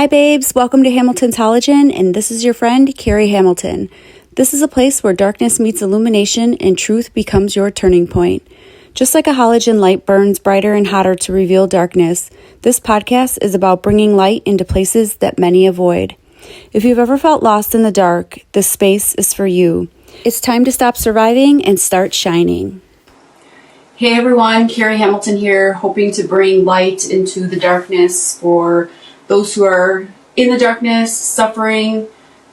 Hi babes, welcome to Hamilton's Halogen, and this is your friend, Carrie Hamilton. This is a place where darkness meets illumination and truth becomes your turning point. Just like a halogen light burns brighter and hotter to reveal darkness, this podcast is about bringing light into places that many avoid. If you've ever felt lost in the dark, this space is for you. It's time to stop surviving and start shining. Hey everyone, Carrie Hamilton here, hoping to bring light into the darkness for those who are in the darkness, suffering,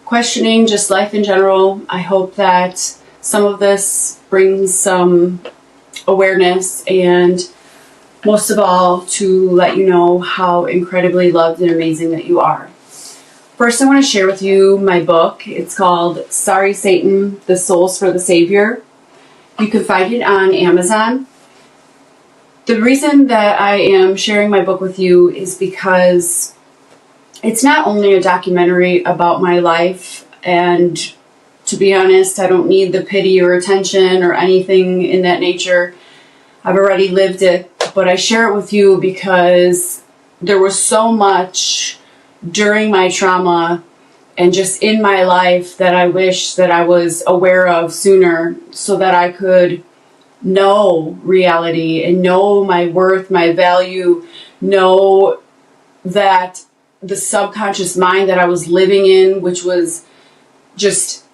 questioning just life in general. I hope that some of this brings some awareness and most of all to let you know how incredibly loved and amazing that you are. First, I want to share with you my book. It's called Sorry Satan, The Souls for the Savior. You can find it on Amazon. The reason that I am sharing my book with you is because it's not only a documentary about my life, and to be honest, I don't need the pity or attention or anything in that nature. I've already lived it, but I share it with you because there was so much during my trauma and just in my life that I wish that I was aware of sooner so that I could know reality and know my worth, my value, know that the subconscious mind that I was living in, which was just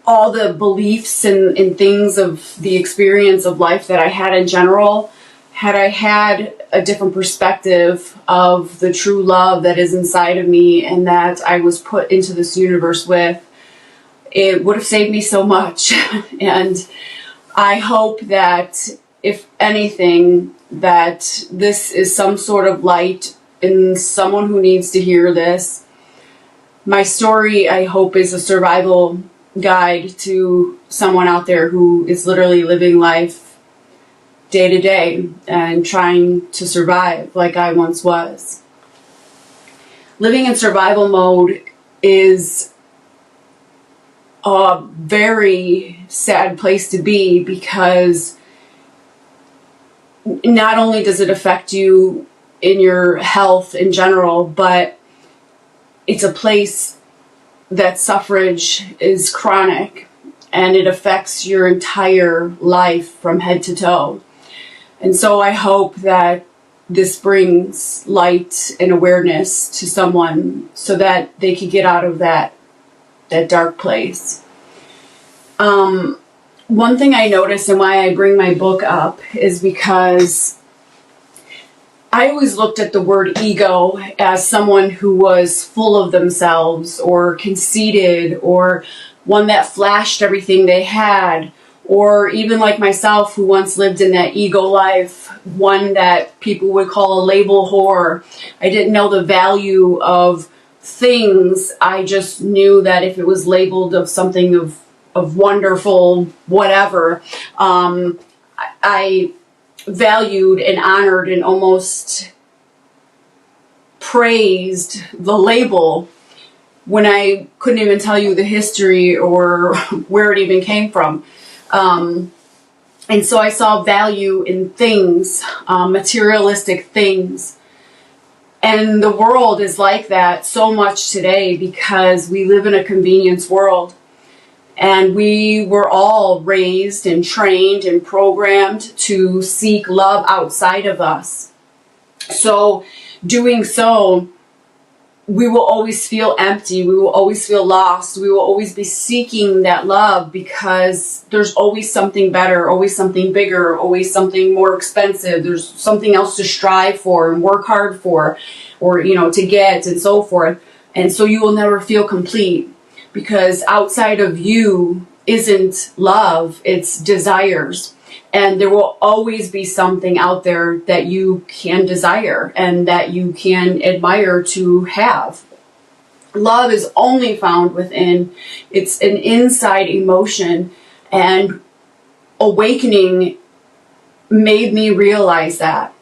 all the beliefs and things of the experience of life that I had in general, had I had a different perspective of the true love that is inside of me and that I was put into this universe with, it would have saved me so much. And I hope that, if anything, that this is some sort of light in someone who needs to hear this. My story, I hope, is a survival guide to someone out there who is literally living life day to day and trying to survive like I once was. Living in survival mode is a very sad place to be because not only does it affect you in your health in general, but it's a place that suffrage is chronic and it affects your entire life from head to toe. And so I hope that this brings light and awareness to someone so that they can get out of that dark place. One thing I noticed and why I bring my book up is because I always looked at the word ego as someone who was full of themselves or conceited or one that flashed everything they had, or even like myself who once lived in that ego life, one that people would call a label whore. I didn't know the value of things. I just knew that if it was labeled of something of wonderful whatever, I valued and honored and almost praised the label when I couldn't even tell you the history or where it even came from. And so I saw value in things, materialistic things. And the world is like that so much today because we live in a convenience world. And we were all raised and trained and programmed to seek love outside of us. So doing so, we will always feel empty. We will always feel lost. We will always be seeking that love because there's always something better, always something bigger, always something more expensive. There's something else to strive for and work hard for, or, to get and so forth. And so you will never feel complete. Because outside of you isn't love, it's desires. And there will always be something out there that you can desire and that you can admire to have. Love is only found within. It's an inside emotion. And awakening made me realize that.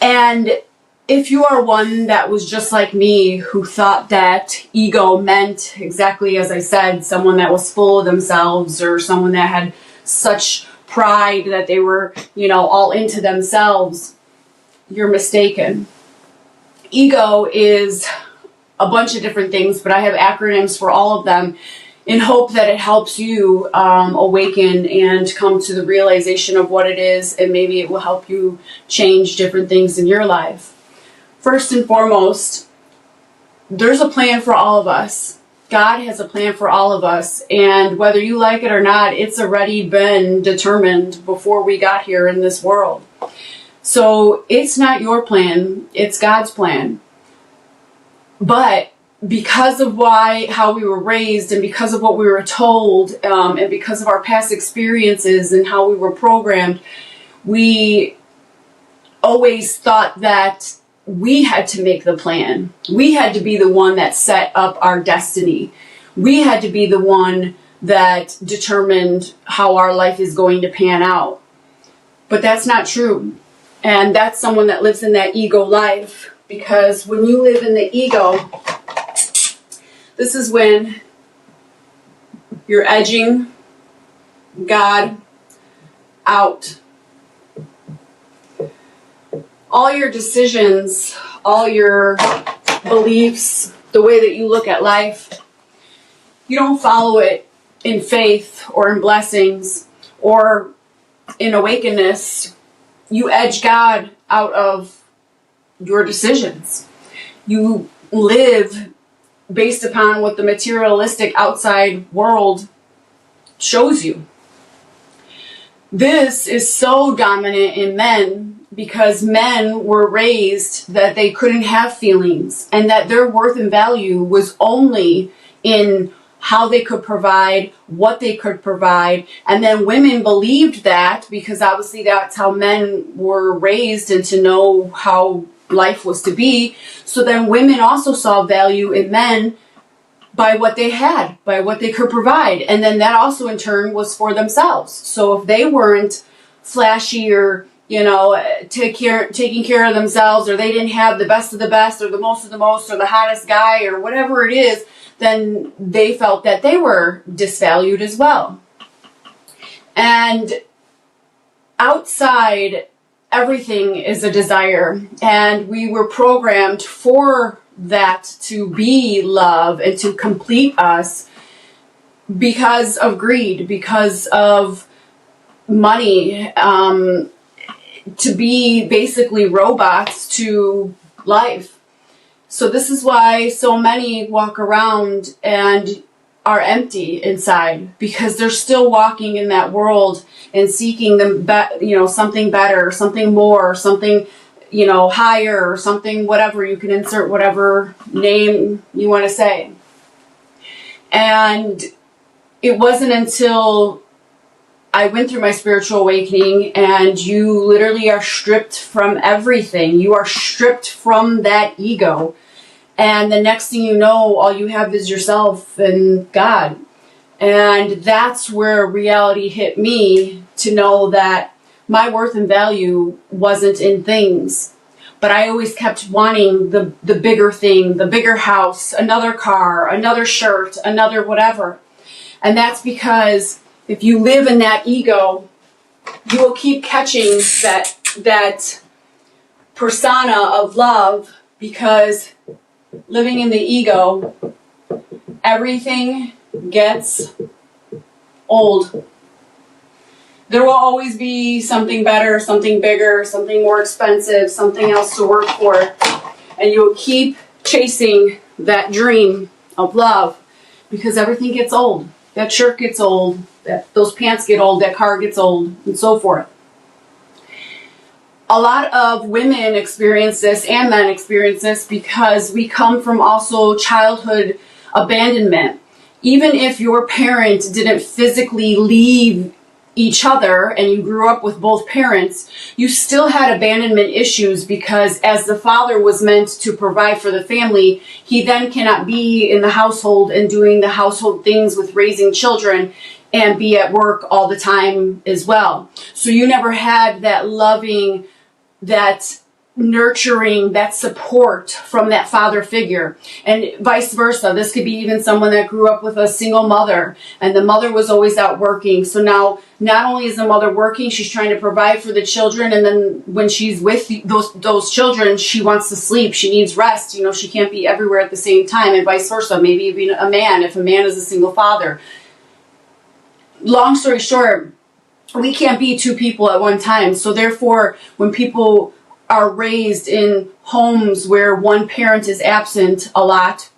And if you are one that was just like me, who thought that ego meant exactly as I said, someone that was full of themselves or someone that had such pride that they were, all into themselves, you're mistaken. Ego is a bunch of different things, but I have acronyms for all of them in hope that it helps you awaken and come to the realization of what it is, and maybe it will help you change different things in your life. First and foremost, there's a plan for all of us. God has a plan for all of us, and whether you like it or not, it's already been determined before we got here in this world. So it's not your plan, it's God's plan. But because of how we were raised, and because of what we were told, and because of our past experiences and how we were programmed, we always thought that we had to make the plan. We had to be the one that set up our destiny. We had to be the one that determined how our life is going to pan out. But that's not true. And that's someone that lives in that ego life. Because when you live in the ego, this is when you're edging God out. All your decisions, all your beliefs, the way that you look at life, you don't follow it in faith or in blessings or in awakeness. You edge God out of your decisions. You live based upon what the materialistic outside world shows you. This is so dominant in men because men were raised that they couldn't have feelings, and that their worth and value was only in how they could provide, what they could provide. And then women believed that because obviously that's how men were raised and to know how life was to be. So then women also saw value in men by what they had, by what they could provide. And then that also in turn was for themselves. So if they weren't flashy or, taking care of themselves, or they didn't have the best of the best or the most of the most or the hottest guy or whatever it is, then they felt that they were disvalued as well. And outside, everything is a desire, and we were programmed for that to be love and to complete us because of greed, because of money, to be basically robots to life. So this is why so many walk around and are empty inside, because they're still walking in that world and seeking something better, something more, something, higher, or something, whatever. You can insert whatever name you want to say. And it wasn't until I went through my spiritual awakening, and you literally are stripped from everything. You are stripped from that ego. And the next thing you know, all you have is yourself and God. And that's where reality hit me, to know that my worth and value wasn't in things. But I always kept wanting the bigger thing, the bigger house, another car, another shirt, another whatever. And that's because if you live in that ego, you will keep catching that persona of love, because living in the ego, everything gets old. There will always be something better, something bigger, something more expensive, something else to work for. And you'll keep chasing that dream of love, because everything gets old. That shirt gets old, those pants get old, that car gets old, and so forth. A lot of women experience this, and men experience this, because we come from also childhood abandonment. Even if your parent didn't physically leave each other and you grew up with both parents, you still had abandonment issues, because as the father was meant to provide for the family, he then cannot be in the household and doing the household things with raising children and be at work all the time as well. So you never had that loving, that nurturing, that support from that father figure. And vice versa. This could be even someone that grew up with a single mother, and the mother was always out working. So now, not only is the mother working, she's trying to provide for the children, and then when she's with those children, she wants to sleep. She needs rest. You know, she can't be everywhere at the same time, and vice versa. Maybe even a man, if a man is a single father. Long story short, we can't be two people at one time. So therefore, when people are raised in homes where one parent is absent a lot,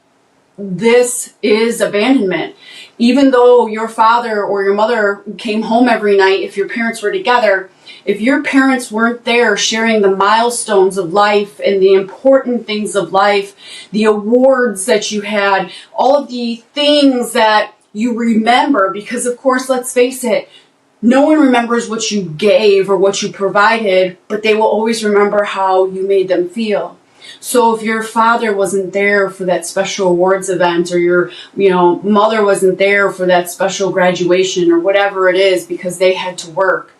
this is abandonment. Even though your father or your mother came home every night, if your parents were together, if your parents weren't there sharing the milestones of life and the important things of life, the awards that you had, all of the things that you remember, because of course, let's face it, no one remembers what you gave or what you provided, but they will always remember how you made them feel. So if your father wasn't there for that special awards event, or your, mother wasn't there for that special graduation, or whatever it is, because they had to work,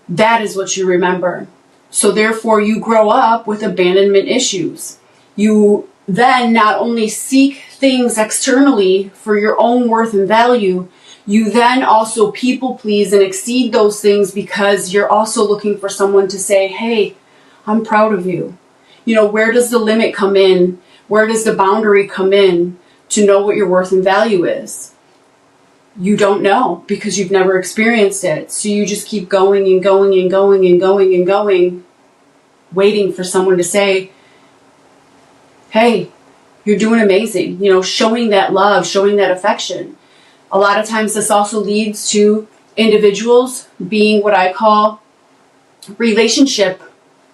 that is what you remember. So therefore, you grow up with abandonment issues. You then not only seek things externally for your own worth and value, you then also people please and exceed those things because you're also looking for someone to say, hey, I'm proud of you. Where does the limit come in? Where does the boundary come in to know what your worth and value is? You don't know because you've never experienced it. So you just keep going and going and going and going and going, waiting for someone to say, hey, you're doing amazing. Showing that love, showing that affection. A lot of times this also leads to individuals being what I call relationship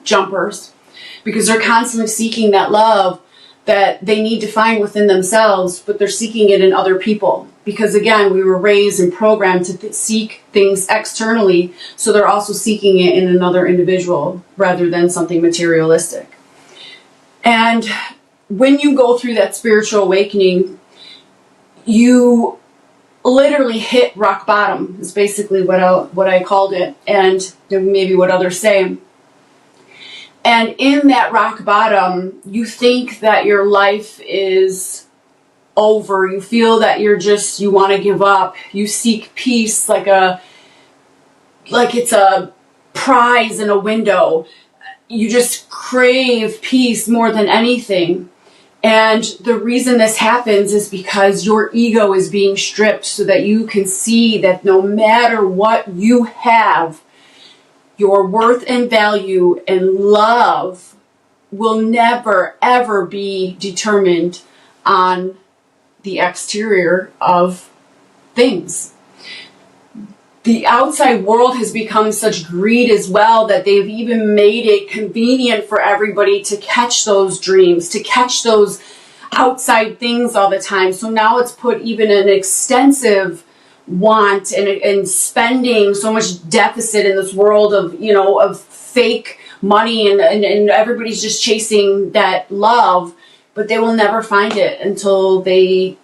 jumpers, because they're constantly seeking that love that they need to find within themselves, but they're seeking it in other people. Because again, we were raised and programmed to seek things externally, so they're also seeking it in another individual rather than something materialistic. And when you go through that spiritual awakening, you literally hit rock bottom is basically what I called it, and maybe what others say. And in that rock bottom, you think that your life is over. You feel that you want to give up. You seek peace like it's a prize in a window. You just crave peace more than anything. And the reason this happens is because your ego is being stripped so that you can see that no matter what you have, your worth and value and love will never, ever be determined on the exterior of things. The outside world has become such greed as well that they've even made it convenient for everybody to catch those dreams, to catch those outside things all the time. So now it's put even an extensive want and spending so much deficit in this world of fake money and everybody's just chasing that love, but they will never find it until they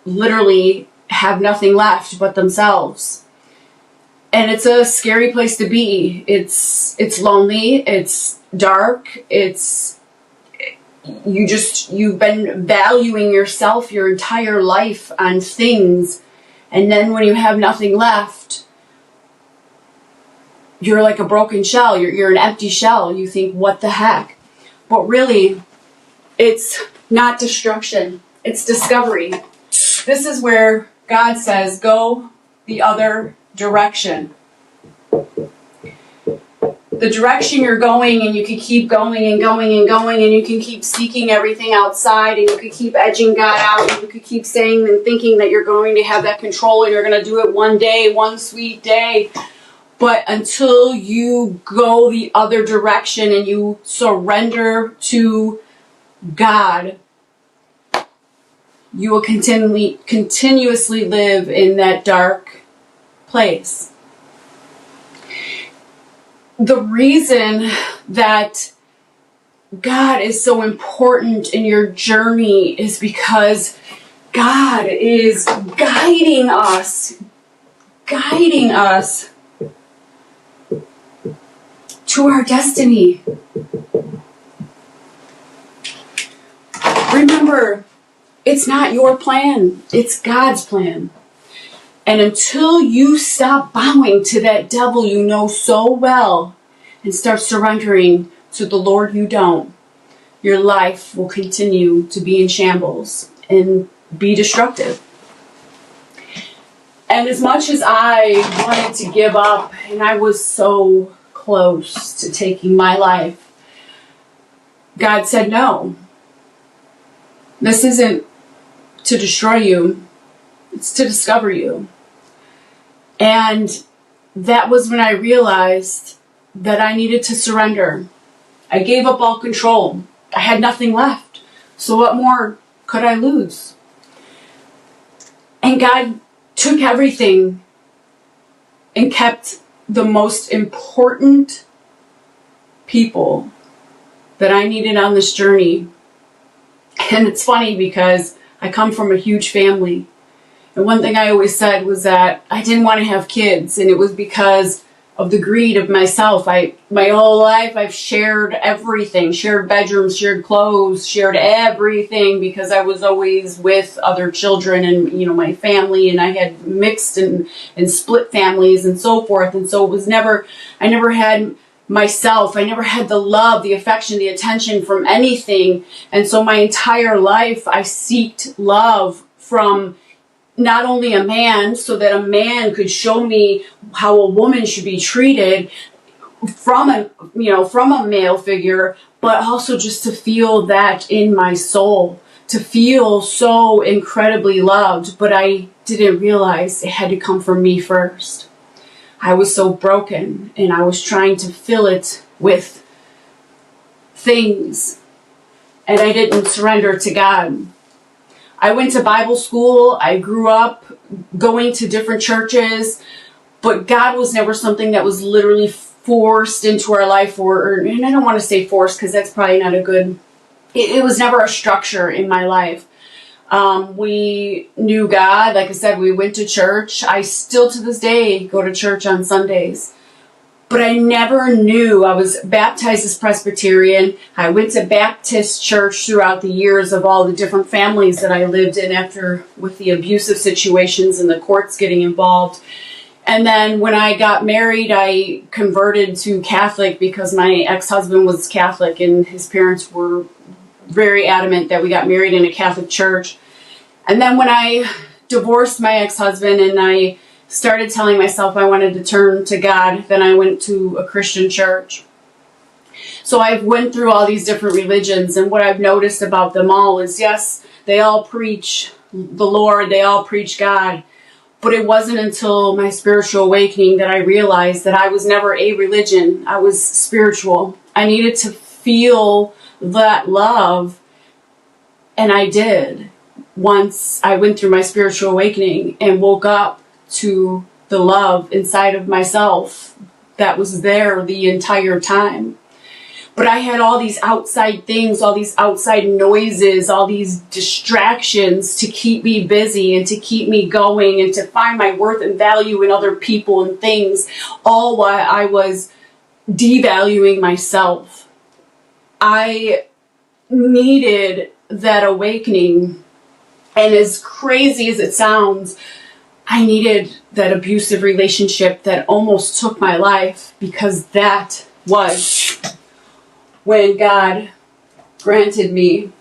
literally have nothing left but themselves. And it's a scary place to be. It's lonely. It's dark. You've been valuing yourself your entire life on things. And then when you have nothing left, you're like a broken shell. You're an empty shell. You think, what the heck? But really, it's not destruction. It's discovery. This is where God says, go the other direction. The direction you're going, and you can keep going and going and going, and you can keep seeking everything outside, and you can keep edging God out, and you can keep saying and thinking that you're going to have that control and you're going to do it one day, one sweet day. But until you go the other direction and you surrender to God, you will continuously live in that dark place. The reason that God is so important in your journey is because God is guiding us to our destiny. remember, it's not your plan. It's God's plan. And until you stop bowing to that devil you know so well and start surrendering to the Lord you don't, your life will continue to be in shambles and be destructive. And as much as I wanted to give up, and I was so close to taking my life, God said, no, this isn't to destroy you, it's to discover you. And that was when I realized that I needed to surrender. I gave up all control. I had nothing left. So what more could I lose? And God took everything and kept the most important people that I needed on this journey. And it's funny because I come from a huge family. And one thing I always said was that I didn't want to have kids. And it was because of the greed of myself. My whole life I've shared everything, shared bedrooms, shared clothes, shared everything, because I was always with other children and, my family, and I had mixed and split families and so forth. And so it was I never had myself. I never had the love, the affection, the attention from anything. And so my entire life I sought love from not only a man, so that a man could show me how a woman should be treated from a male figure, but also just to feel that in my soul, to feel so incredibly loved. But I didn't realize it had to come from me first. I was so broken, and I was trying to fill it with things, and I didn't surrender to God. I went to Bible school. I grew up going to different churches, but God was never something that was literally forced into our life, and I don't want to say forced because that's probably not a good, it was never a structure in my life. We knew God. Like I said, we went to church. I still to this day go to church on Sundays. But I never knew. I was baptized as Presbyterian. I went to Baptist church throughout the years of all the different families that I lived in after with the abusive situations and the courts getting involved. And then when I got married, I converted to Catholic because my ex-husband was Catholic and his parents were very adamant that we got married in a Catholic church. And then when I divorced my ex-husband and I started telling myself I wanted to turn to God, then I went to a Christian church. So I went through all these different religions, and what I've noticed about them all is, yes, they all preach the Lord, they all preach God, but it wasn't until my spiritual awakening that I realized that I was never a religion. I was spiritual. I needed to feel that love, and I did once I went through my spiritual awakening and woke up to the love inside of myself that was there the entire time. But I had all these outside things, all these outside noises, all these distractions to keep me busy and to keep me going and to find my worth and value in other people and things, all while I was devaluing myself. I needed that awakening. And as crazy as it sounds, I needed that abusive relationship that almost took my life, because that was when God granted me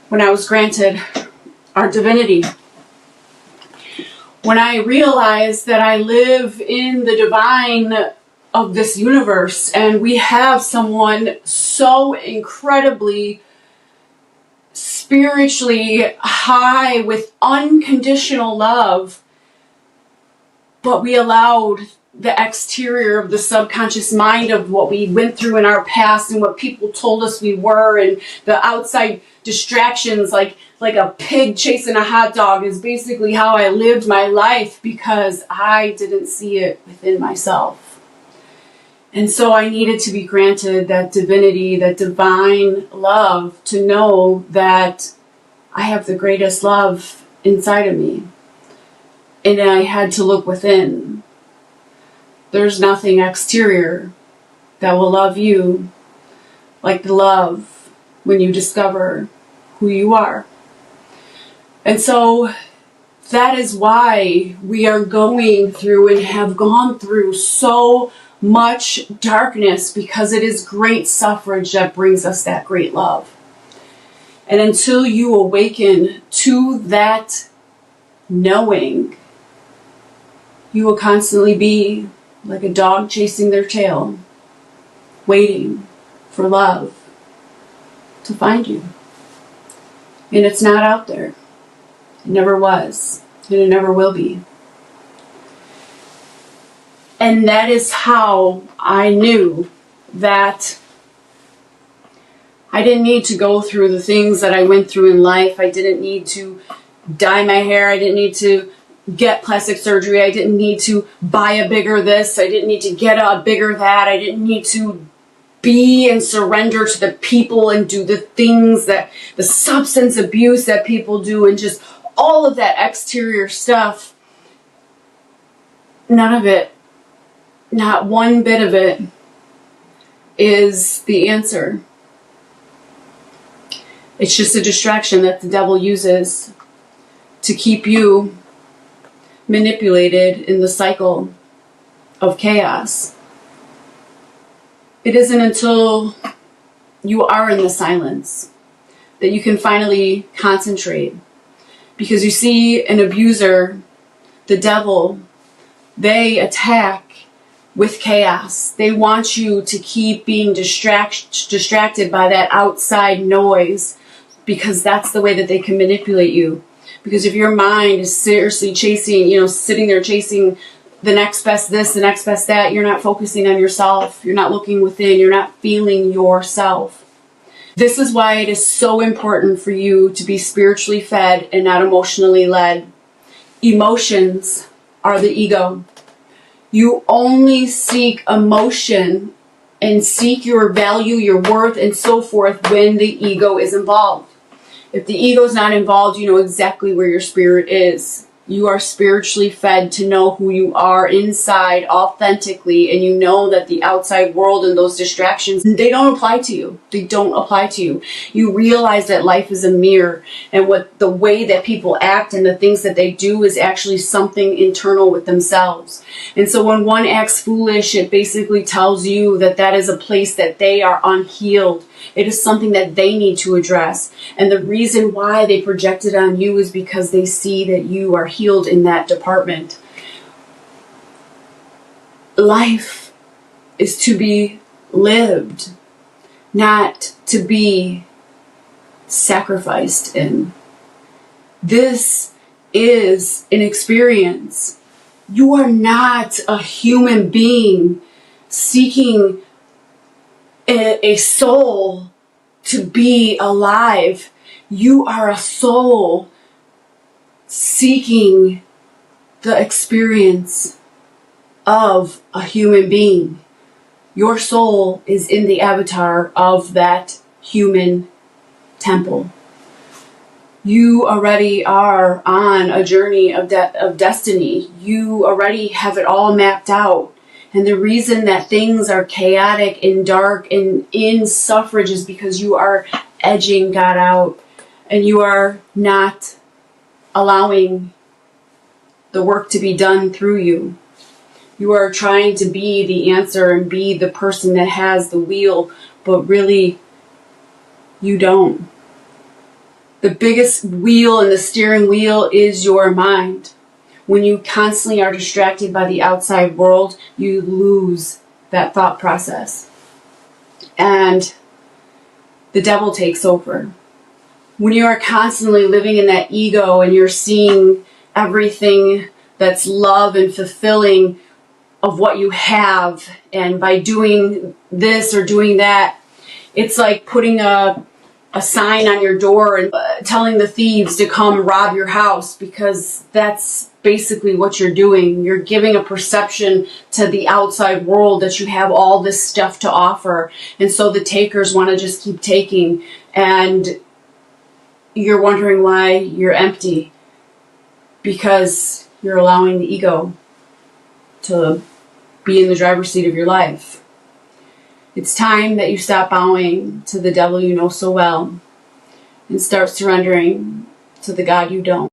when I was granted our divinity. When I realized that I live in the divine of this universe, and we have someone so incredibly spiritually high with unconditional love, but we allowed the exterior of the subconscious mind of what we went through in our past and what people told us we were, and the outside distractions, like a pig chasing a hot dog, is basically how I lived my life because I didn't see it within myself. And so I needed to be granted that divinity, that divine love, to know that I have the greatest love inside of me. And I had to look within. There's nothing exterior that will love you like the love when you discover who you are. And so that is why we are going through and have gone through so much darkness, because it is great suffrage that brings us that great love. And until you awaken to that knowing, you will constantly be like a dog chasing their tail, waiting for love to find you. And it's not out there. It never was, and it never will be. And that is how I knew that I didn't need to go through the things that I went through in life. I didn't need to dye my hair. I didn't need to get plastic surgery. I didn't need to buy a bigger this. I didn't need to get a bigger that. I didn't need to be and surrender to the people and do the things that, the substance abuse that people do, and just all of that exterior stuff. None of it, not one bit of it, is the answer. It's just a distraction that the devil uses to keep you manipulated in the cycle of chaos. It isn't until you are in the silence that you can finally concentrate. Because you see, an abuser, the devil, they attack with chaos. They want you to keep being distracted by that outside noise, because that's the way that they can manipulate you. Because if your mind is seriously chasing, sitting there chasing the next best this, the next best that, you're not focusing on yourself. You're not looking within. You're not feeling yourself. This is why it is so important for you to be spiritually fed and not emotionally led. Emotions are the ego. You only seek emotion and seek your value, your worth, and so forth when the ego is involved. If the ego is not involved, you know exactly where your spirit is. You are spiritually fed to know who you are inside authentically, and you know that the outside world and those distractions, they don't apply to you. They don't apply to you. You realize that life is a mirror, and what the way that people act and the things that they do is actually something internal with themselves. And so when one acts foolish, it basically tells you that that is a place that they are unhealed. It is something that they need to address. And the reason why they project it on you is because they see that you are healed in that department. Life is to be lived, not to be sacrificed in. This is an experience. You are not a human being seeking a soul to be alive. You are a soul seeking the experience of a human being. Your soul is in the avatar of that human temple. You already are on a journey of destiny. You already have it all mapped out. And the reason that things are chaotic and dark and in suffrage is because you are edging God out, and you are not allowing the work to be done through you. You are trying to be the answer and be the person that has the wheel, but really you don't. The biggest wheel in the steering wheel is your mind. When you constantly are distracted by the outside world, you lose that thought process. And the devil takes over. When you are constantly living in that ego and you're seeing everything that's love and fulfilling of what you have, and by doing this or doing that, it's like putting a sign on your door and telling the thieves to come rob your house, because that's basically what you're doing. You're giving a perception to the outside world that you have all this stuff to offer, and so the takers want to just keep taking, and you're wondering why you're empty, because you're allowing the ego to be in the driver's seat of your life. It's time that you stop bowing to the devil you know so well and start surrendering to the God you don't.